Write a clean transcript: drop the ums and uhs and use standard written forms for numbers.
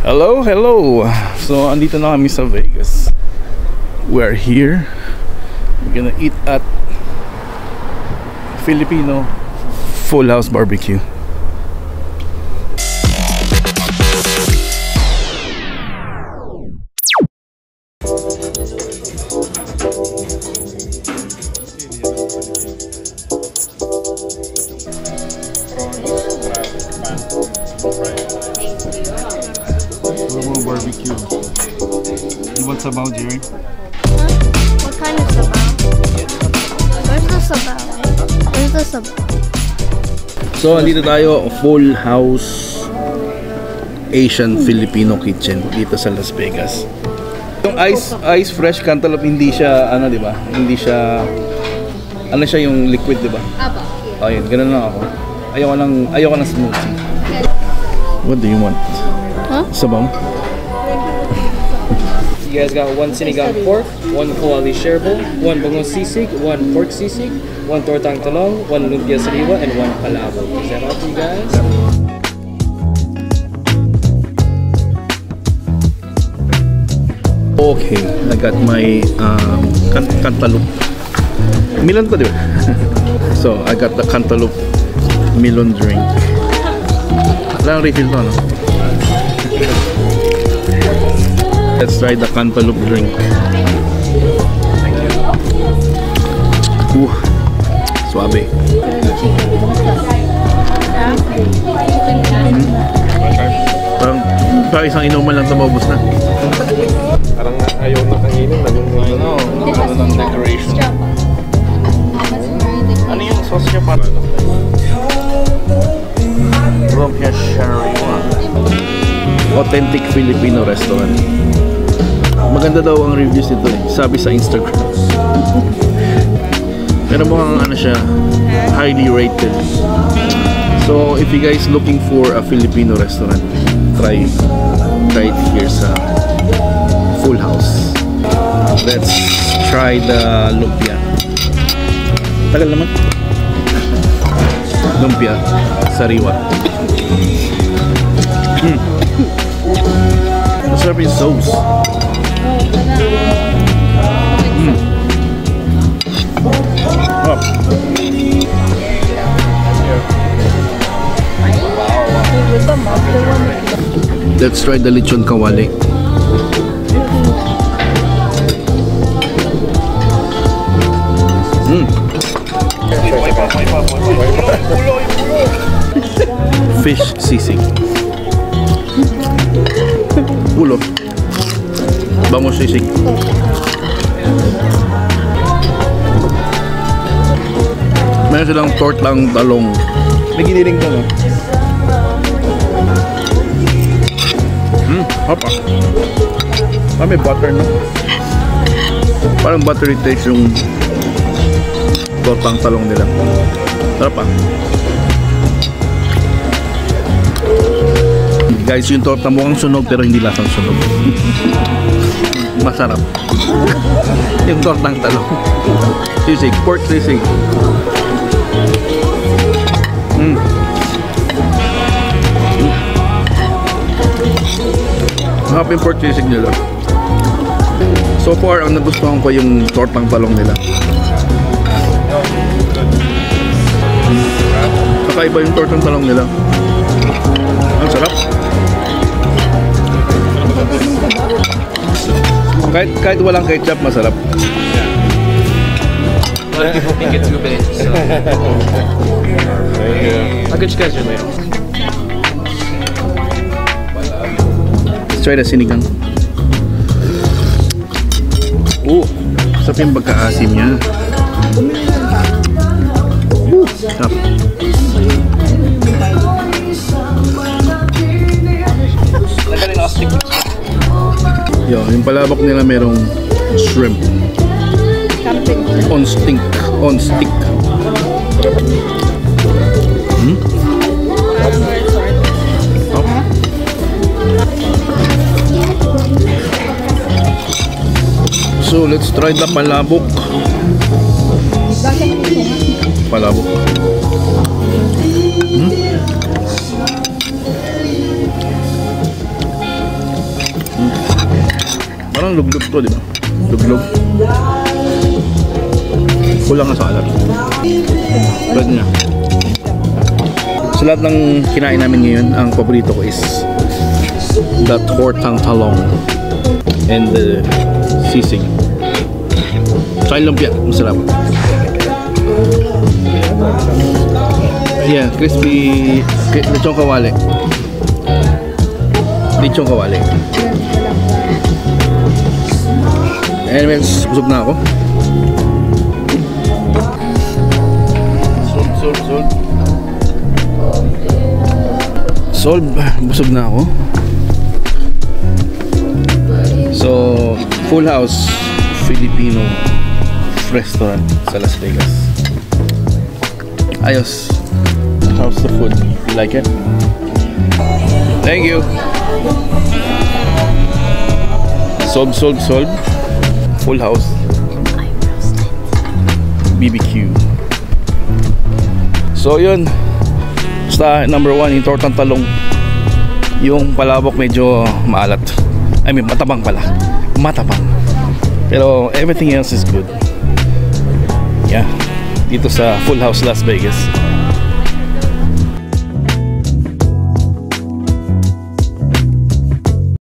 Hello, hello. So, andito na kami sa Vegas. We're here. We're gonna eat at Filipino Full House Barbecue. Barbecue. You want sabaw, Jerry? Huh? What kind of sabaw? Where's the sabaw? Where's the sabaw? So, andito tayo, Full House Asian Filipino Kitchen dito sa Las Vegas. Yung ice fresh cantaloupe, hindi siya ano, 'di ba? Hindi siya ano siya yung liquid, 'di ba? Aba. Oh, yun, ganun lang ako. Ayoko ng smoothie. What do you want? Huh? Sabaw? You guys got one sinigang pork, one kawali sherbol, one bangus sisig, one pork sisig, one tortang talong, one lumpia sariwa, and one palabok. Is that all for you guys? Okay, I got my cantaloupe. Melon to, di ba? So, I got the cantaloupe melon drink. Walang refill to, no? Let's try the cantaloupe drink. Suabe. Parang isang inuman lang ito, maubos na. Parang ayaw na kainin. Ano ng decoration. Ano yung sauce niya para? Lumpia Sariwa. Authentic Filipino restaurant. Maganda daw ang reviews nito eh, sabi sa Instagram. Pero mukhang ano siya, highly rated. So if you guys looking for a Filipino restaurant, try it here sa Full House. Let's try the lumpia. Tagal naman. Lumpia Sariwa. Masarap yung sauce. Oh. Let's try the lechon kawali. Fish sisig. Ulo. Bangus sisig. Meron silang tortang talong. May giniling to, no? Hapa. May butter, no? Parang buttery taste yung tortang talong nila. Sarap, ah. Guys, yung torta mukhang sunog pero hindi lasang sunog. Masarap. Yung tortang talong. Sisig, pork sisig. Masarap yung pork sisig nila. So far, ang nagustuhan ko yung tortang talong nila. Kakaiba yung tortang talong nila. Ang sarap. Kahit walang ketchup, masarap. A lot of people think it's ube, so I'll get you guys your later. Let's try the sinigang. Sarap yung pagka-asim niya. Sarap. Yo, yung palabok nila merong shrimp. On stick. So let's try the palabok. Palabok. Parang luglog to, di ba? Luglog. Kulang na sa alat. Bad na. Sa lahat ng kinain namin ngayon, ang paborito ko is the tortang talong and the sisig. Tsaka yung lumpia, masarap. Yeah, crispy lechong kawali. Lechong kawali. Anyways, busog na ako. Solve, busog na ako. So, Full House Filipino restaurant sa Las Vegas. Ayos. How's the food? You like it? Thank you. Solve. Full House BBQ. So yun. Basta number 1 yung tortang talong. Yung palabok medyo maalat. I mean matabang pala. Matabang. Pero everything else is good. Yeah. Dito sa Full House Las Vegas.